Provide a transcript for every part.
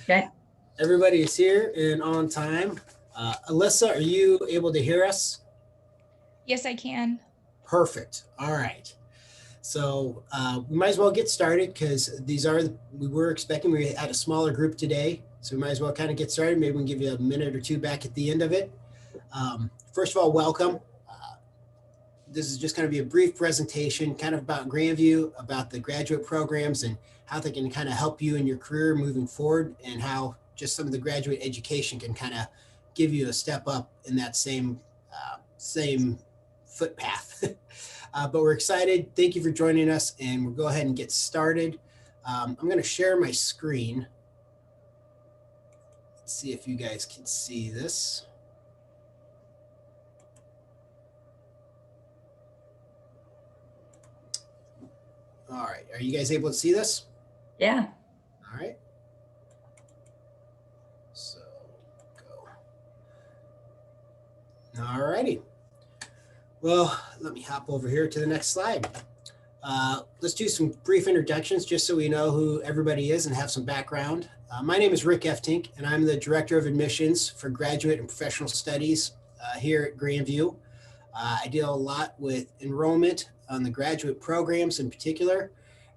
Good. Everybody is here and on time. Alyssa, are you able to hear us? Yes, I can. Perfect. All right. So we might as well get started because we were expecting we had a smaller group today. So we might as well kind of get started. Maybe we can give you a minute or two back at the end of it. First of all, welcome. This is just going to be a brief presentation kind of about Grandview, about the graduate programs and how they can kind of help you in your career moving forward, and how just some of the graduate education can kind of give you a step up in that same footpath. But we're excited. Thank you for joining us, and we'll go ahead and get started. I'm going to share my screen. Let's see if you guys can see this. All right, are you guys able to see this? Yeah. All right. So go. All righty. Well, let me hop over here to the next slide. Let's do some brief introductions just so we know who everybody is and have some background. My name is Rick Eftink, and I'm the Director of Admissions for Graduate and Professional Studies here at Grandview. I deal a lot with enrollment on the graduate programs in particular,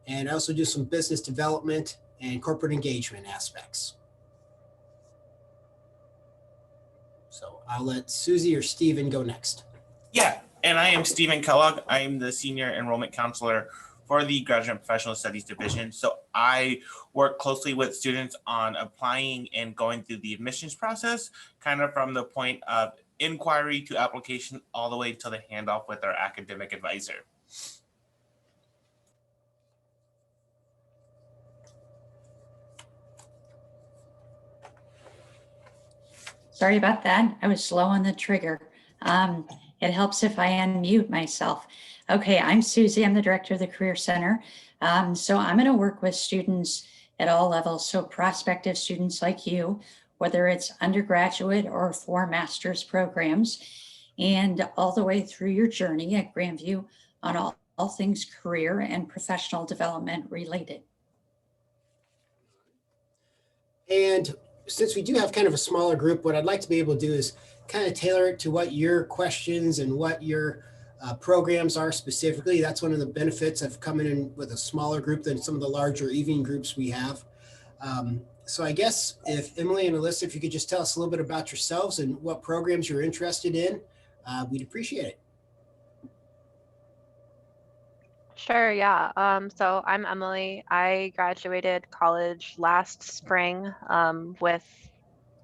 and I also do some business development and corporate engagement aspects. So I'll let Susie or Steven go next. Yeah, and I am Stephen Kellogg. I am the Senior Enrollment Counselor for the Graduate and Professional Studies Division. So I work closely with students on applying and going through the admissions process, kind of from the point of inquiry to application all the way to the handoff with our academic advisor. Sorry about that. I was slow on the trigger. It helps if I unmute myself. Okay, I'm Susie. I'm the director of the Career Center. So I'm going to work with students at all levels. So prospective students like you, whether it's undergraduate or for master's programs, and all the way through your journey at Grandview on all things career and professional development related. And since we do have kind of a smaller group, what I'd like to be able to do is kind of tailor it to what your questions and what your programs are specifically. That's one of the benefits of coming in with a smaller group than some of the larger evening groups we have. So I guess if Emily and Alyssa, if you could just tell us a little bit about yourselves and what programs you're interested in, we'd appreciate it. Sure, yeah. So I'm Emily. I graduated college last spring with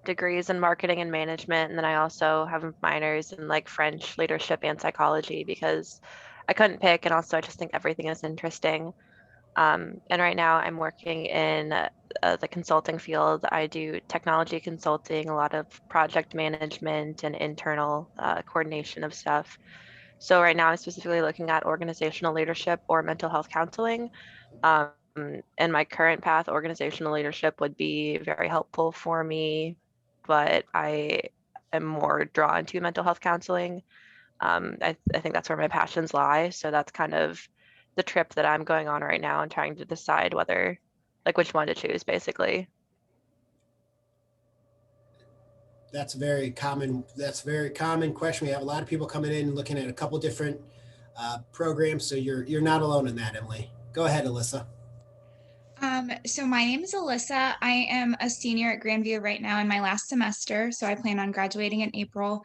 degrees in marketing and management, and then I also have minors in like French, leadership, and psychology because I couldn't pick, and also I just think everything is interesting. And right now I'm working in the consulting field. I do technology consulting, a lot of project management and internal coordination of stuff. So right now I'm specifically looking at organizational leadership or mental health counseling. In my current path, organizational leadership would be very helpful for me, but I am more drawn to mental health counseling. I think that's where my passions lie. So that's kind of the trip that I'm going on right now and trying to decide whether, like, which one to choose, basically. That's a very common question. We have a lot of people coming in and looking at a couple different programs. So you're not alone in that, Emily. Go ahead, Alyssa. So my name is Alyssa. I am a senior at Grandview right now in my last semester. So I plan on graduating in April.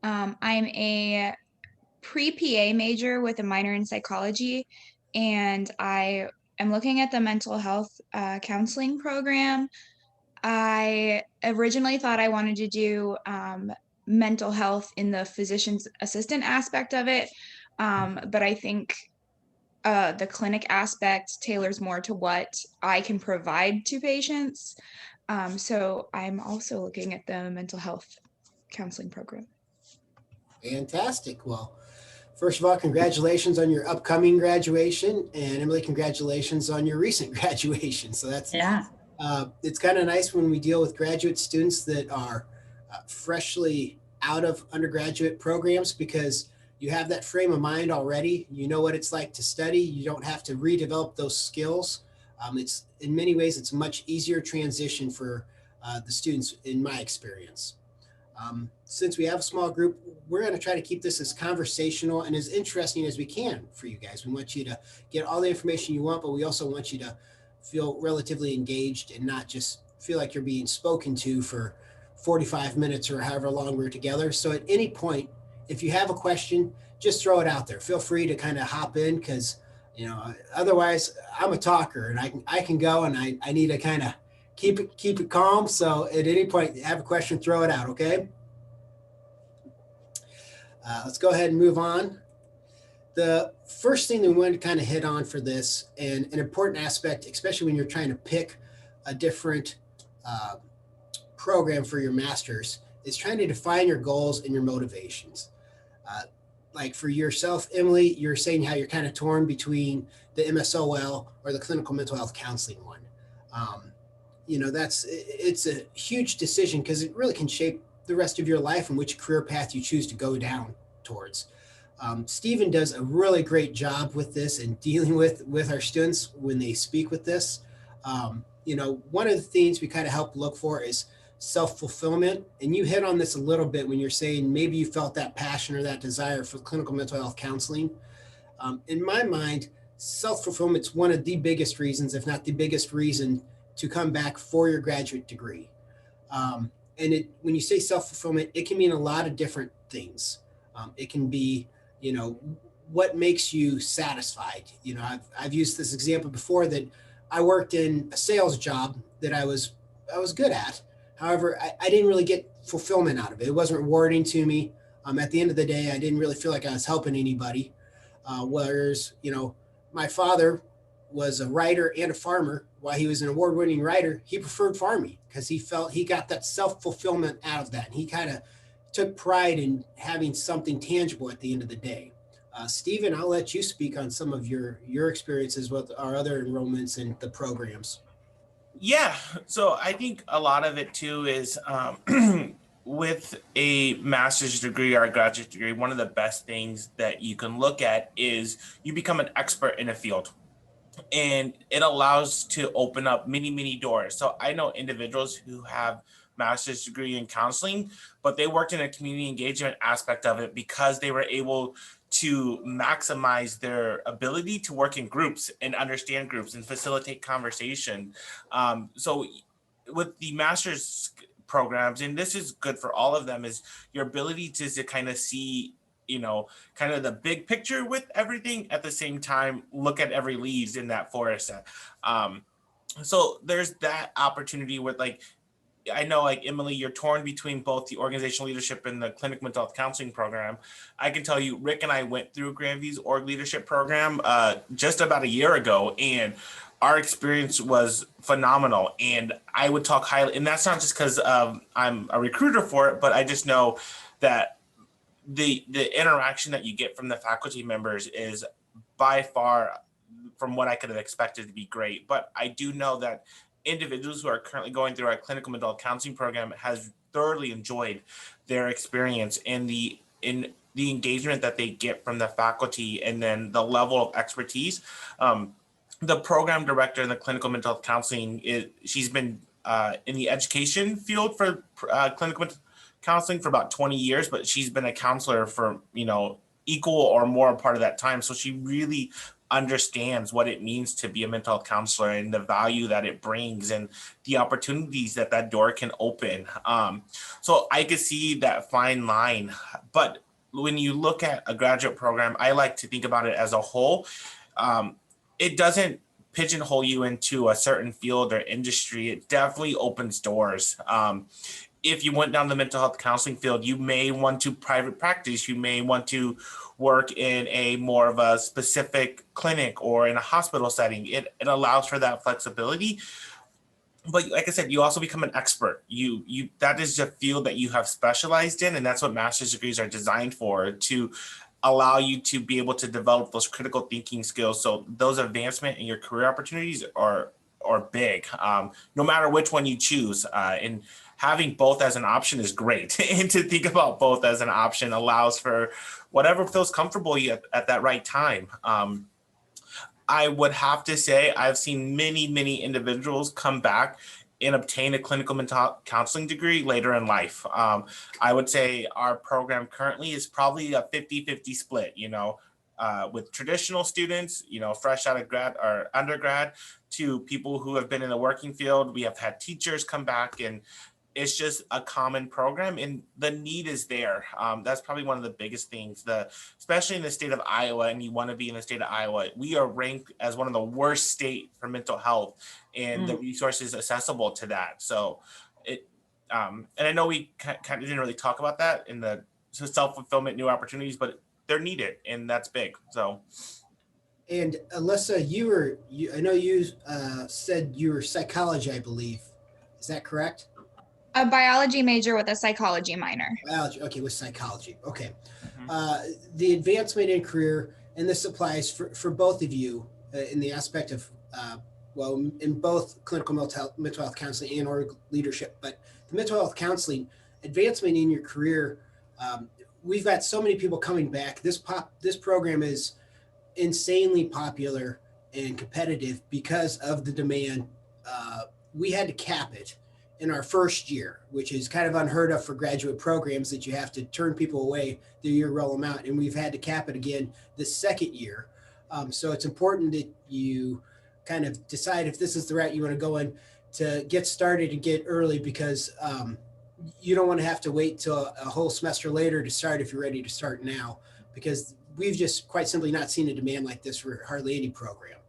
I'm a pre-PA major with a minor in psychology, and I am looking at the mental health counseling program. I originally thought I wanted to do mental health in the physician's assistant aspect of it, but I think the clinic aspect tailors more to what I can provide to patients. So I'm also looking at the mental health counseling program. Fantastic. Well, first of all, congratulations on your upcoming graduation, and Emily, congratulations on your recent graduation. So that's, yeah. It's kind of nice when we deal with graduate students that are freshly out of undergraduate programs, because you have that frame of mind already. You know what it's like to study. You don't have to redevelop those skills. It's in many ways, it's a much easier transition for the students in my experience. Since we have a small group, we're going to try to keep this as conversational and as interesting as we can for you guys. We want you to get all the information you want, but we also want you to feel relatively engaged and not just feel like you're being spoken to for 45 minutes or however long we're together. So at any point, if you have a question, just throw it out there. Feel free to kind of hop in, because otherwise I'm a talker and I can go, and I need to kind of keep it calm. So at any point, have a question, throw it out. Okay. Let's go ahead and move on. The first thing that we want to kind of hit on for this, and an important aspect, especially when you're trying to pick a different program for your master's, is trying to define your goals and your motivations. Like for yourself, Emily, you're saying how you're kind of torn between the MSOL or the clinical mental health counseling one. It's a huge decision, because it really can shape the rest of your life and which career path you choose to go down towards. Stephen does a really great job with this and dealing with our students when they speak with this. One of the things we kind of help look for is self-fulfillment. And you hit on this a little bit when you're saying maybe you felt that passion or that desire for clinical mental health counseling. In my mind, self-fulfillment is one of the biggest reasons, if not the biggest reason, to come back for your graduate degree. When you say self-fulfillment, it can mean a lot of different things. It can be, what makes you satisfied. I've used this example before, that I worked in a sales job that I was good at. However, I didn't really get fulfillment out of it. It wasn't rewarding to me. At the end of the day, I didn't really feel like I was helping anybody. Whereas, my father was a writer and a farmer. While he was an award-winning writer, he preferred farming because he felt he got that self-fulfillment out of that. And he kind of took pride in having something tangible at the end of the day. Stephen, I'll let you speak on some of your experiences with our other enrollments and the programs. Yeah, so I think a lot of it too is with a master's degree or a graduate degree, one of the best things that you can look at is you become an expert in a field. And it allows to open up many, many doors. So I know individuals who have master's degree in counseling, but they worked in a community engagement aspect of it because they were able to maximize their ability to work in groups and understand groups and facilitate conversation. So with the master's programs, and this is good for all of them, is your ability to kind of see kind of the big picture with everything, at the same time look at every leaves in that forest. So there's that opportunity with, like, I know, like Emily, you're torn between both the organizational leadership and the clinic mental health counseling program. I can tell you, Rick and I went through Grandview's org leadership program just about a year ago, and our experience was phenomenal. And I would talk highly, and that's not just because I'm a recruiter for it, but I just know that the interaction that you get from the faculty members is by far from what I could have expected to be great. But I do know that individuals who are currently going through our clinical mental health counseling program has thoroughly enjoyed their experience in the engagement that they get from the faculty, and then the level of expertise. The program director in the clinical mental health counseling, she's been in the education field for clinical mental counseling for about 20 years, but she's been a counselor for, equal or more part of that time. So she really understands what it means to be a mental health counselor and the value that it brings and the opportunities that door can open. So I could see that fine line. But when you look at a graduate program, I like to think about it as a whole. It doesn't pigeonhole you into a certain field or industry. It definitely opens doors. If you went down the mental health counseling field, you may want to private practice. You may want to work in a more of a specific clinic or in a hospital setting. It allows for that flexibility. But like I said, you also become an expert. You that is the field that you have specialized in, and that's what master's degrees are designed for, to allow you to be able to develop those critical thinking skills. So those advancement in your career opportunities are big, no matter which one you choose. And having both as an option is great. And to think about both as an option allows for whatever feels comfortable at that right time. I would have to say I've seen many, many individuals come back and obtain a clinical mental counseling degree later in life. I would say our program currently is probably a 50-50 split, with traditional students, fresh out of grad or undergrad, to people who have been in the working field. We have had teachers come back, and it's just a common program, and the need is there. That's probably one of the biggest things, especially in the state of Iowa, and you want to be in the state of Iowa. We are ranked as one of the worst state for mental health and the resources accessible to that. So and I know we kind of didn't really talk about that in the self-fulfillment, new opportunities, but they're needed, and that's big. So. And Alyssa, I know you said you were psychology, I believe. Is that correct? A biology major with a psychology minor. Biology, okay, with psychology. Okay. Mm-hmm. The advancement in career, and this applies for both of you in the aspect of, in both clinical mental health counseling and or leadership, but the mental health counseling, advancement in your career, we've got so many people coming back. This program is insanely popular and competitive because of the demand. We had to cap it in our first year, which is kind of unheard of for graduate programs, that you have to turn people away the year roll them out. And we've had to cap it again this second year. So it's important that you kind of decide if this is the route you want to go in, to get started and get early, because you don't want to have to wait till a whole semester later to start if you're ready to start now, because we've just quite simply not seen a demand like this for hardly any program.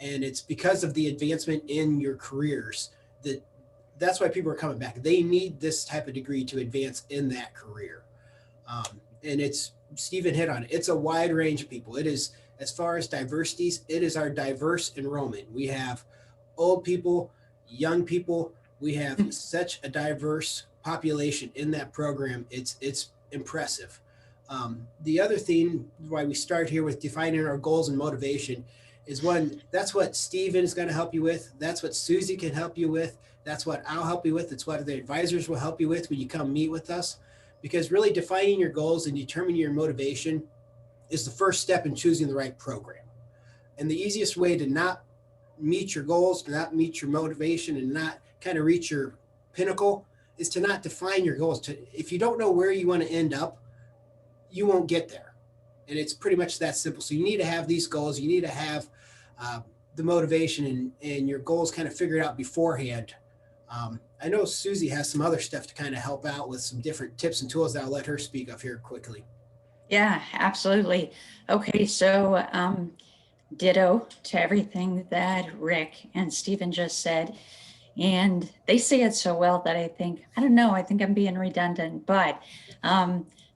And it's because of the advancement in your careers that's why people are coming back. They need this type of degree to advance in that career. And it's, Stephen hit on it. It's a wide range of people. It is, as far as diversities, it is our diverse enrollment. We have old people, young people. We have such a diverse population in that program. It's impressive. The other thing why we start here with defining our goals and motivation is, one, that's what Stephen is going to help you with. That's what Susie can help you with. That's what I'll help you with. It's what the advisors will help you with when you come meet with us, because really defining your goals and determining your motivation is the first step in choosing the right program. And the easiest way to not meet your goals, to not meet your motivation, and not kind of reach your pinnacle is to not define your goals. If you don't know where you want to end up, you won't get there. And it's pretty much that simple. So you need to have these goals. You need to have the motivation and your goals kind of figured out beforehand. I know Susie has some other stuff to kind of help out with some different tips and tools that I'll let her speak of here quickly. Yeah, absolutely. Okay, so ditto to everything that Rick and Stephen just said. And they say it so well that I think I'm being redundant, but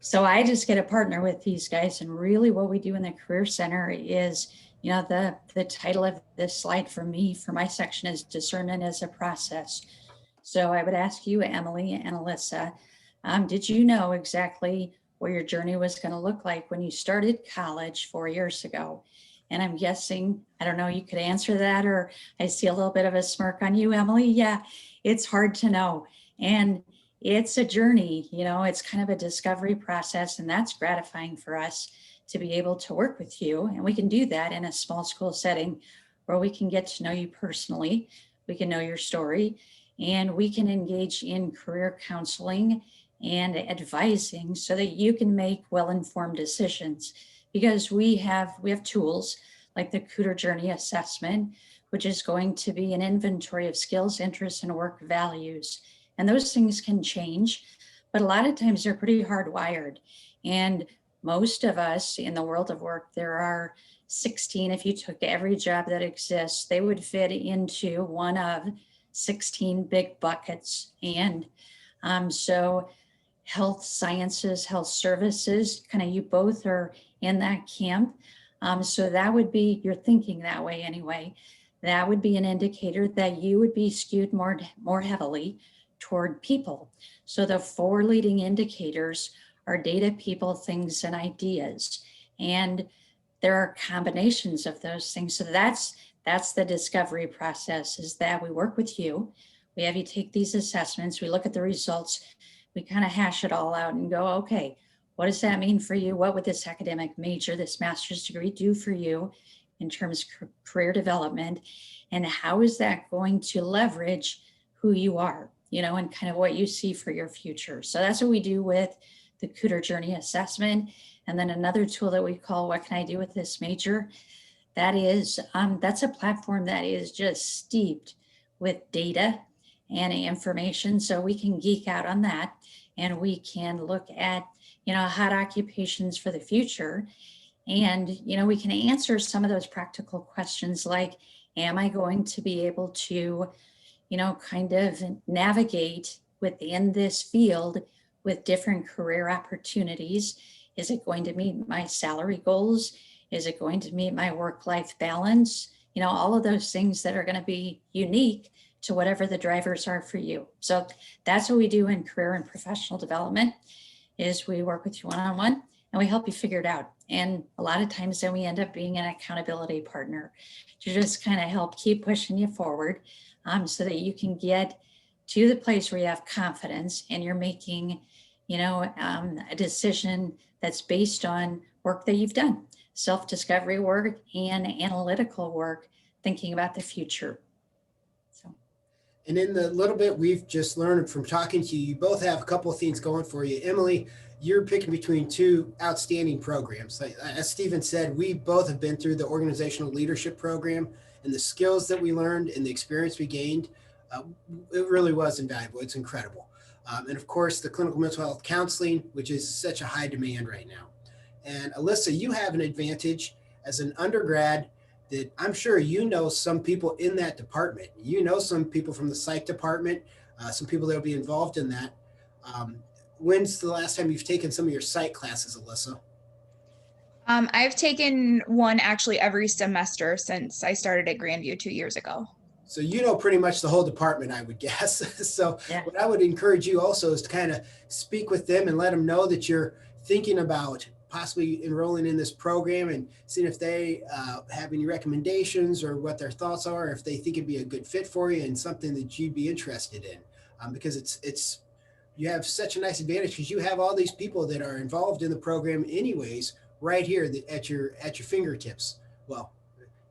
so I just get a partner with these guys. And really what we do in the Career Center is, the title of this slide for my section is Discernment as a Process. So I would ask you, Emily and Alyssa, did you know exactly what your journey was going to look like when you started college 4 years ago? And I'm guessing, I don't know, you could answer that, or I see a little bit of a smirk on you, Emily. Yeah, it's hard to know. And it's a journey, it's kind of a discovery process, and that's gratifying for us to be able to work with you. And we can do that in a small school setting where we can get to know you personally, we can know your story, and we can engage in career counseling and advising so that you can make well-informed decisions. Because we have tools like the Cooter Journey Assessment, which is going to be an inventory of skills, interests, and work values. And those things can change, but a lot of times they're pretty hardwired. And most of us in the world of work, there are 16, if you took every job that exists, they would fit into one of 16 big buckets. And so health sciences, health services, kind of you both are in that camp. So that would be, you're thinking that way anyway. That would be an indicator that you would be skewed more heavily toward people. So the 4 leading indicators are data, people, things, and ideas. And there are combinations of those things. So that's the discovery process, is that we work with you. We have you take these assessments. We look at the results. We kind of hash it all out and go, okay, what does that mean for you? What would this academic major, this master's degree do for you in terms of career development? And how is that going to leverage who who you are, and kind of what you see for your future. So that's what we do with the Cooter Journey Assessment. And then another tool that we call What Can I Do with This Major? That's a platform that is just steeped with data and information. So we can geek out on that, and we can look at, hot occupations for the future. And, we can answer some of those practical questions like, am I going to be able to, kind of navigate within this field with different career opportunities? Is it going to meet my salary goals? Is it going to meet my work-life balance? All of those things that are going to be unique to whatever the drivers are for you. So that's what we do in career and professional development, is we work with you one-on-one and we help you figure it out. And a lot of times then we end up being an accountability partner to just kind of help keep pushing you forward, so that you can get to the place where you have confidence and you're making, a decision that's based on work that you've done, self-discovery work and analytical work, thinking about the future. So. And in the little bit we've just learned from talking to you, you both have a couple of things going for you. Emily, you're picking between two outstanding programs. As Stephen said, we both have been through the organizational leadership program, and the skills that we learned and the experience we gained, it really was invaluable. It's incredible. And of course, the clinical mental health counseling, which is such a high demand right now. And Alyssa, you have an advantage as an undergrad that I'm sure some people in that department. Some people from the psych department, some people that will be involved in that. When's the last time you've taken some of your psych classes, Alyssa? I've taken one actually every semester since I started at Grandview 2 years ago. So pretty much the whole department, I would guess. So yeah. What I would encourage you also is to kind of speak with them and let them know that you're thinking about possibly enrolling in this program, and seeing if they have any recommendations or what their thoughts are, if they think it'd be a good fit for you and something that you'd be interested in. Because you have such a nice advantage because you have all these people that are involved in the program anyways, right here at your fingertips. Well,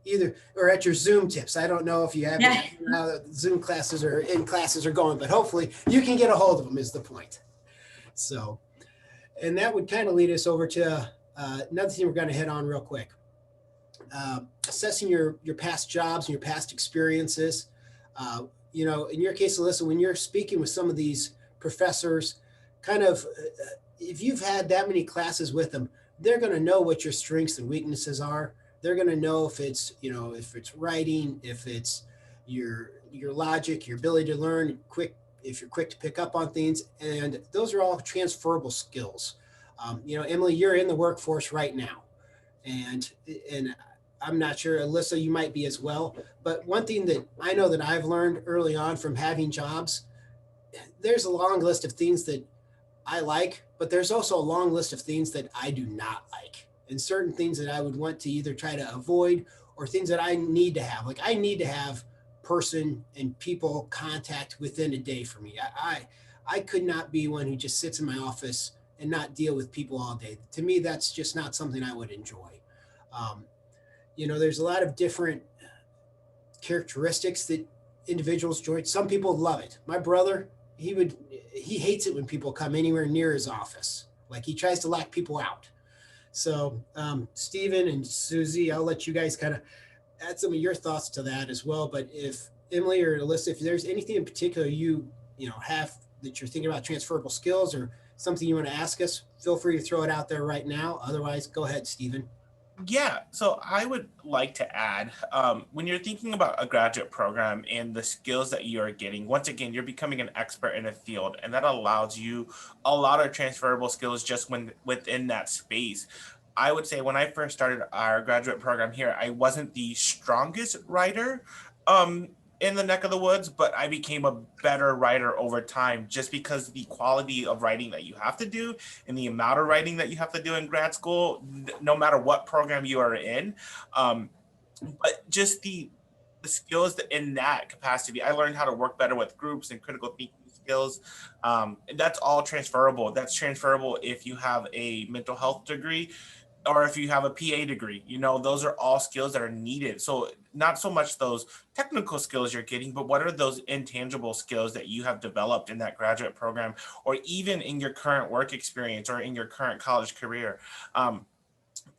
either or at your Zoom tips. I don't know if you have how Zoom classes or in classes are going, but hopefully you can get a hold of them is the point. So, and that would kind of lead us over to another thing we're going to hit on real quick. Assessing your past jobs and your past experiences. In your case, Alyssa, when you're speaking with some of these professors, kind of, if you've had that many classes with them, they're going to know what your strengths and weaknesses are. They're going to know if it's writing, if it's your logic, your ability to learn quick, if you're quick to pick up on things. And those are all transferable skills. Emily, you're in the workforce right now. And I'm not sure, Alyssa, you might be as well. But one thing that I know that I've learned early on from having jobs, there's a long list of things that I like, but there's also a long list of things that I do not like, and certain things that I would want to either try to avoid or things that I need to have. Like I need to have person and people contact within a day for me. I could not be one who just sits in my office and not deal with people all day. To me, that's just not something I would enjoy. There's a lot of different characteristics that individuals enjoy. Some people love it. My brother, he hates it when people come anywhere near his office. Like he tries to lock people out. So Stephen and Susie, I'll let you guys kind of add some of your thoughts to that as well. But if Emily or Alyssa, if there's anything in particular you have that you're thinking about transferable skills or something you want to ask us, feel free to throw it out there right now. Otherwise, go ahead, Stephen. Yeah, so I would like to add, when you're thinking about a graduate program and the skills that you are getting, once again, you're becoming an expert in a field, and that allows you a lot of transferable skills just within that space. I would say when I first started our graduate program here, I wasn't the strongest writer in the neck of the woods, but I became a better writer over time just because the quality of writing that you have to do and the amount of writing that you have to do in grad school, no matter what program you are in. But just the skills that in that capacity, I learned how to work better with groups and critical thinking skills. That's all transferable. That's transferable if you have a mental health degree. or if you have a PA degree, those are all skills that are needed. So not so much those technical skills you're getting, but what are those intangible skills that you have developed in that graduate program, or even in your current work experience or in your current college career.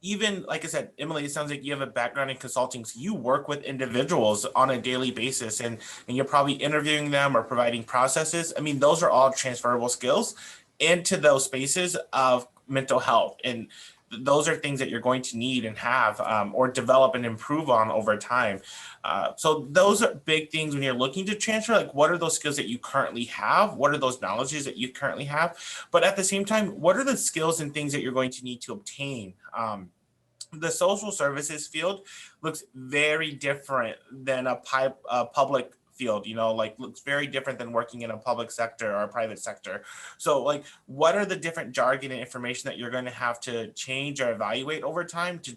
Even like I said, Emily, it sounds like you have a background in consulting. So you work with individuals on a daily basis, and you're probably interviewing them or providing processes. I mean, those are all transferable skills into those spaces of mental health. And those are things that you're going to need and have or develop and improve on over time. So those are big things when you're looking to transfer. Like, what are those skills that you currently have? What are those knowledges that you currently have? But at the same time, what are the skills and things that you're going to need to obtain? The social services field looks very different than a public field, like looks very different than working in a public sector or a private sector. So like, what are the different jargon and information that you're going to have to change or evaluate over time to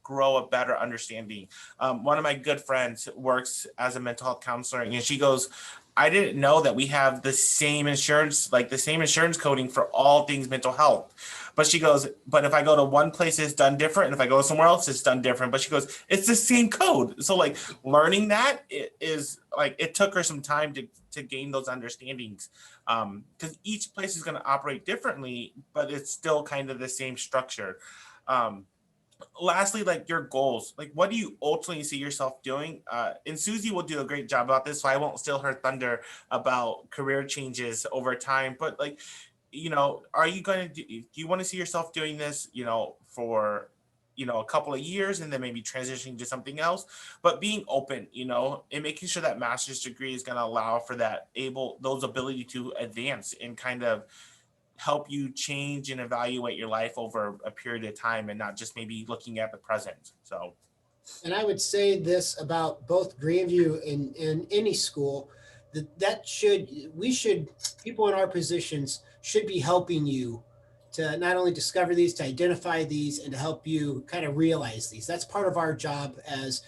grow a better understanding? One of my good friends works as a mental health counselor, and she goes, I didn't know that we have the same insurance coding for all things mental health. But she goes, but if I go to one place, it's done different. And if I go somewhere else, it's done different. But she goes, it's the same code. So like learning that is like, it took her some time to gain those understandings. Because each place is going to operate differently, but it's still kind of the same structure. Lastly, like your goals, like what do you ultimately see yourself doing? And Susie will do a great job about this, so I won't steal her thunder about career changes over time. But like, are you going to do you want to see yourself doing this, for, a couple of years and then maybe transitioning to something else, but being open, and making sure that master's degree is going to allow for those ability to advance and kind of help you change and evaluate your life over a period of time and not just maybe looking at the present. So, and I would say this about both Grandview and any school, people in our positions should be helping you to not only discover these, to identify these, and to help you kind of realize these. That's part of our job as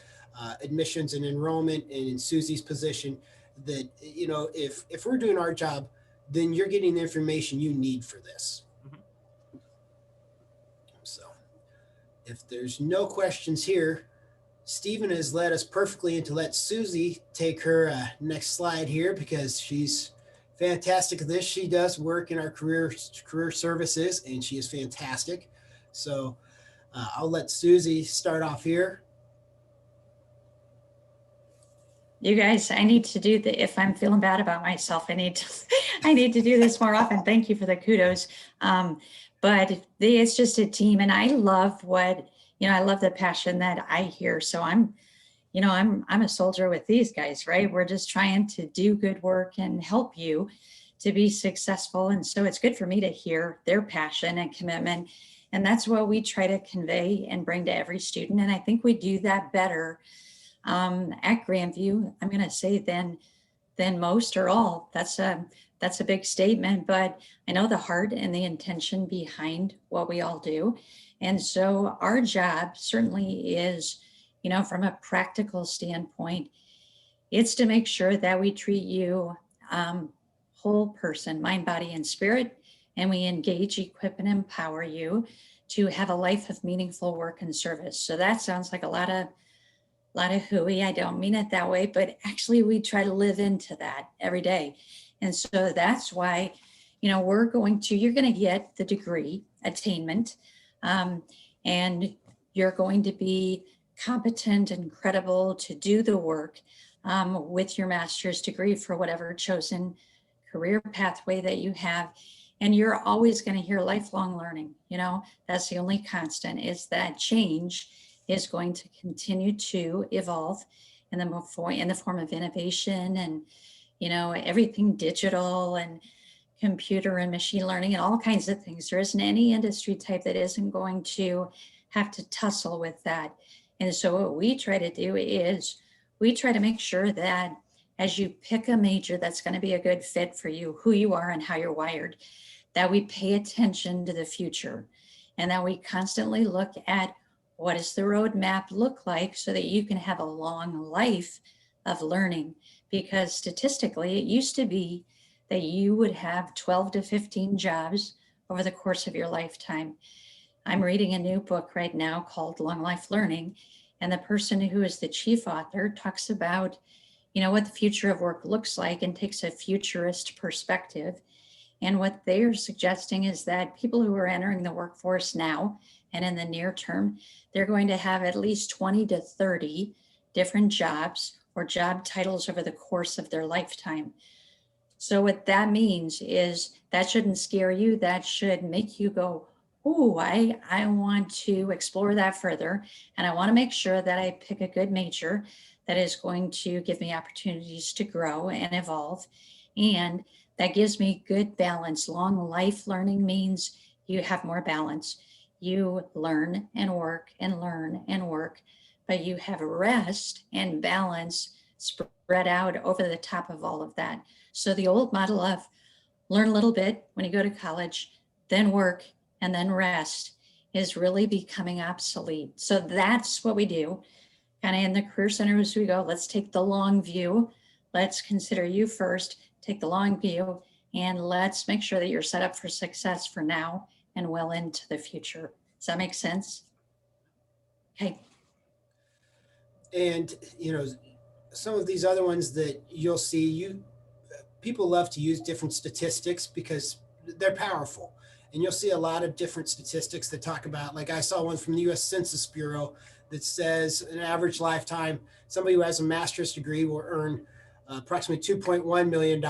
admissions and enrollment, and in Susie's position, that, if we're doing our job, then you're getting the information you need for this. Mm-hmm. So if there's no questions here, Stephen has led us perfectly into let Susie take her next slide here, because she's fantastic at this. She does work in our career services, and she is fantastic. So I'll let Susie start off here. You guys, I need to do if I'm feeling bad about myself, I need to do this more often. Thank you for the kudos. But it's just a team, and I love I love the passion that I hear. So I'm a soldier with these guys, right? We're just trying to do good work and help you to be successful. And so it's good for me to hear their passion and commitment. And that's what we try to convey and bring to every student. And I think we do that better at Grandview, I'm going to say than most or all. That's a big statement, but I know the heart and the intention behind what we all do. And so our job certainly is, from a practical standpoint, it's to make sure that we treat you whole person, mind, body, and spirit, and we engage, equip, and empower you to have a life of meaningful work and service. So that sounds like a lot of hooey. I don't mean it that way, but actually we try to live into that every day. And so that's why, you're going to get the degree attainment, and you're going to be competent and credible to do the work with your master's degree for whatever chosen career pathway that you have. And you're always going to hear lifelong learning. That's the only constant, is that change is going to continue to evolve in the form of innovation and, everything digital and computer and machine learning and all kinds of things. There isn't any industry type that isn't going to have to tussle with that. And so what we try to do is we try to make sure that as you pick a major that's going to be a good fit for you, who you are and how you're wired, that we pay attention to the future and that we constantly look at what does the roadmap look like so that you can have a long life of learning. Because statistically, it used to be that you would have 12 to 15 jobs over the course of your lifetime. I'm reading a new book right now called Long Life Learning. And the person who is the chief author talks about, what the future of work looks like and takes a futurist perspective. And what they're suggesting is that people who are entering the workforce now and in the near term, they're going to have at least 20 to 30 different jobs or job titles over the course of their lifetime. So what that means is that shouldn't scare you. That should make you go, oh, I want to explore that further. And I want to make sure that I pick a good major that is going to give me opportunities to grow and evolve. And that gives me good balance. Long life learning means you have more balance. You learn and work and learn and work, but you have rest and balance spread out over the top of all of that. So the old model of learn a little bit when you go to college, then work, and then rest is really becoming obsolete. So that's what we do. Kind of in the Career Center as we go, let's take the long view. Let's consider you first, take the long view, and let's make sure that you're set up for success for now and well into the future. Does that make sense? Okay. And, some of these other ones that you'll see, people love to use different statistics because they're powerful. And you'll see a lot of different statistics that talk about, like I saw one from the US Census Bureau that says an average lifetime, somebody who has a master's degree will earn approximately $2.1 million,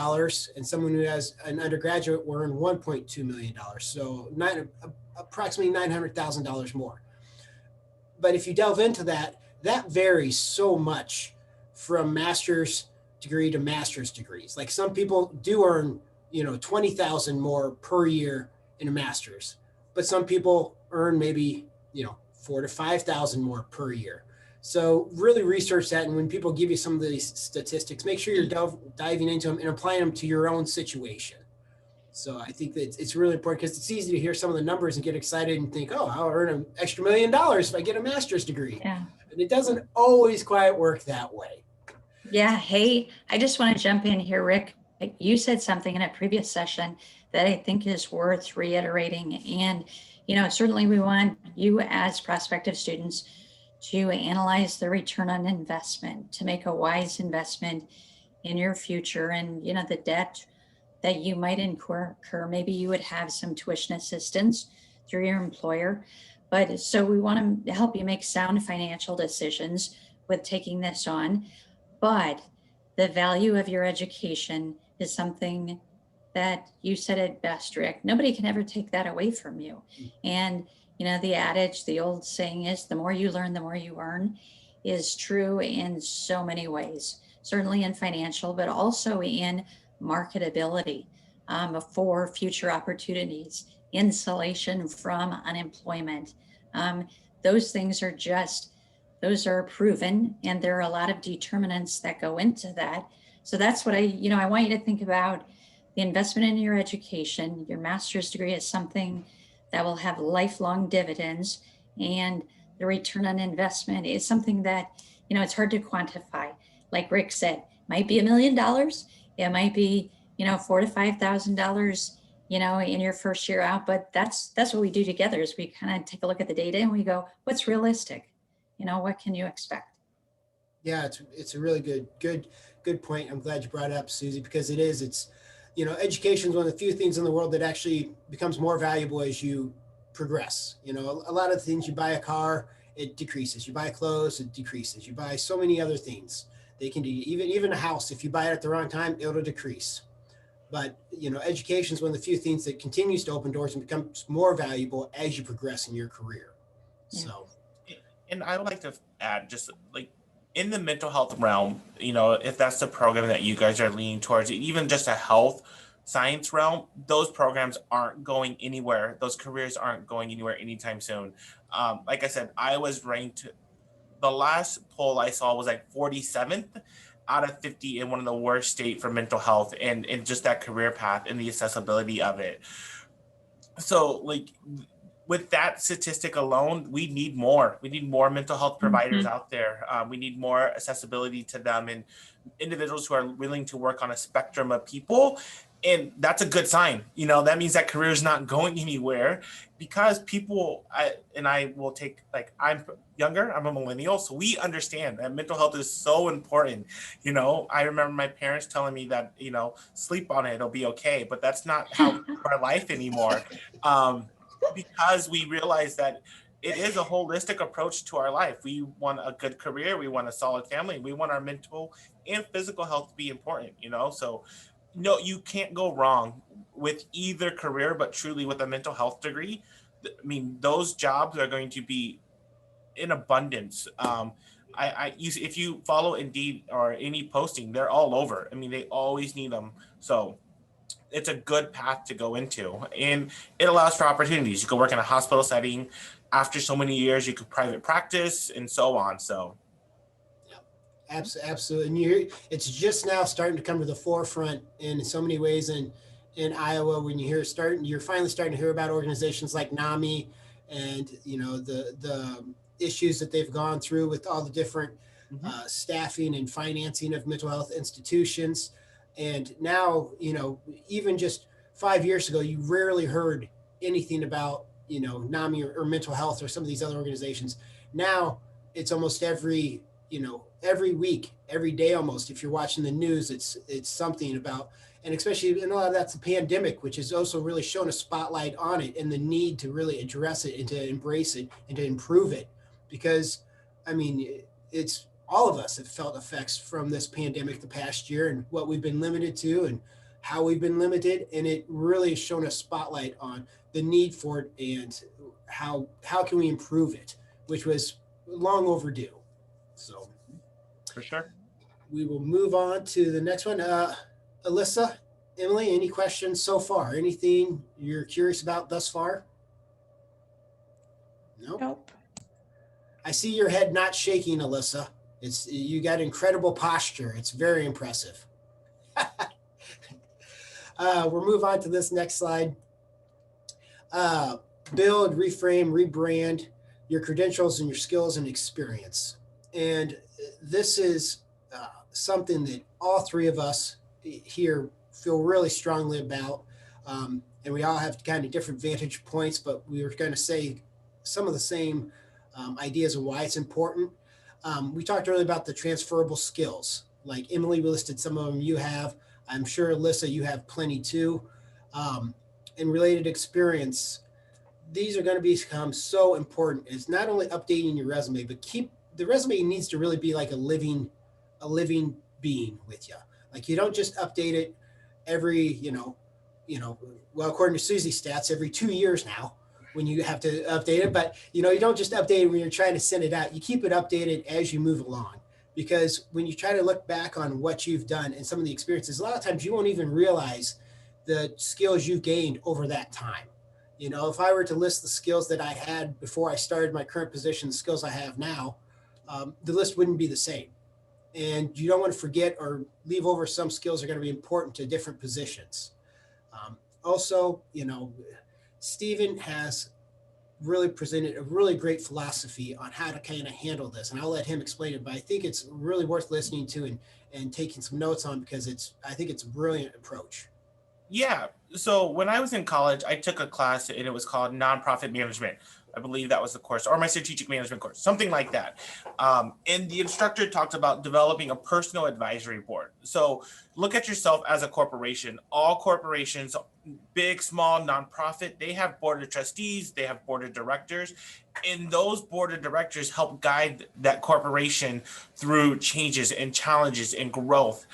and someone who has an undergraduate will earn $1.2 million. So approximately $900,000 more. But if you delve into that, that varies so much from master's degree to master's degrees. Like some people do earn, 20,000 more per year in a master's, but some people earn maybe, 4,000 to 5,000 more per year. So really research that. And when people give you some of these statistics, make sure you're diving into them and applying them to your own situation. So I think that it's really important because it's easy to hear some of the numbers and get excited and think, oh, I'll earn an extra $1 million if I get a master's degree. Yeah. And it doesn't always quite work that way. Yeah. Hey, I just want to jump in here, Rick. You said something in a previous session that I think is worth reiterating. And, certainly we want you as prospective students to analyze the return on investment, to make a wise investment in your future and, the debt that you might incur. Maybe you would have some tuition assistance through your employer. But so we want to help you make sound financial decisions with taking this on. But the value of your education is something that you said it best, Rick. Nobody can ever take that away from you. And, the adage, the old saying is the more you learn, the more you earn is true in so many ways, certainly in financial, but also in marketability for future opportunities, insulation from unemployment. Those things are those are proven, and there are a lot of determinants that go into that. So that's what I want you to think about. The investment in your education, your master's degree is something that will have lifelong dividends, and the return on investment is something that, it's hard to quantify. Like Rick said, might be $1 million. It might be, $4,000 to $5,000, in your first year out. But that's what we do together is we kind of take a look at the data and we go, what's realistic? What can you expect? Yeah, it's a really good point. I'm glad you brought it up, Susie, because it's education is one of the few things in the world that actually becomes more valuable as you progress. A lot of things, you buy a car, it decreases. You buy clothes, it decreases. You buy so many other things. They can do, even a house, if you buy it at the wrong time, it'll decrease. But, education is one of the few things that continues to open doors and becomes more valuable as you progress in your career. Yeah. So. And I would like to add, just like in the mental health realm, if that's the program that you guys are leaning towards, even just a health science realm, those programs aren't going anywhere. Those careers aren't going anywhere anytime soon. Like I said, I was ranked, the last poll I saw was like 47th out of 50 in one of the worst state for mental health and just that career path and the accessibility of it. So like, with that statistic alone, we need more. We need more mental health providers out there. We need more accessibility to them and individuals who are willing to work on a spectrum of people And that's a good sign. That means that career is not going anywhere, because people, I will take, like, I'm younger, I'm a millennial, so we understand that mental health is so important. I remember my parents telling me that, sleep on it, it'll be okay, but that's not how we live our life anymore. Because we realize that it is a holistic approach to our life. We want a good career, we want a solid family, we want our mental and physical health to be important, so no, you can't go wrong with either career, but truly with a mental health degree, I mean, those jobs are going to be in abundance. If you follow Indeed or any posting, they're all over. I mean, they always need them. So it's a good path to go into, and it allows for opportunities. You can work in a hospital setting. After so many years, you could private practice and so on. So Absolutely. And it's just now starting to come to the forefront in so many ways in Iowa. When you're finally starting to hear about organizations like NAMI, and the issues that they've gone through with all the different staffing and financing of mental health institutions. And now, even just 5 years ago, you rarely heard anything about, NAMI or mental health or some of these other organizations. Now it's almost every week, every day almost. If you're watching the news, it's something about, and especially in a lot of that's the pandemic, which has also really shown a spotlight on it and the need to really address it and to embrace it and to improve it. Because, I mean, it's all of us have felt effects from this pandemic the past year and what we've been limited to and how we've been limited. And it really has shown a spotlight on the need for it and how can we improve it, which was long overdue. So for sure. We will move on to the next one. Alyssa, Emily, any questions so far? Anything you're curious about thus far? Nope. I see your head not shaking, Alyssa. You got incredible posture. It's very impressive. We'll move on to this next slide. Build, reframe, rebrand your credentials and your skills and experience. And this is something that all three of us here feel really strongly about. And we all have kind of different vantage points, but we were going to say some of the same ideas of why it's important. We talked earlier about the transferable skills. Like Emily listed some of them you have. I'm sure, Alyssa, you have plenty too. And related experience, these are going to become so important. It's not only updating your resume, but the resume needs to really be like a living being with you. Like you don't just update it every, well, according to Susie's stats, every 2 years now when you have to update it. But, you don't just update it when you're trying to send it out. You keep it updated as you move along. Because when you try to look back on what you've done and some of the experiences, a lot of times you won't even realize the skills you've gained over that time. If I were to list the skills that I had before I started my current position, the skills I have now, the list wouldn't be the same. And you don't want to forget or leave over some skills that are going to be important to different positions. Also, Stephen has really presented a really great philosophy on how to kind of handle this. And I'll let him explain it, but I think it's really worth listening to and taking some notes on because I think it's a brilliant approach. Yeah. So when I was in college, I took a class and it was called Nonprofit Management. I believe that was the course, or my strategic management course, something like that. And the instructor talked about developing a personal advisory board. So look at yourself as a corporation. All corporations, big, small, nonprofit, they have board of trustees, they have board of directors, and those board of directors help guide that corporation through changes and challenges and growth.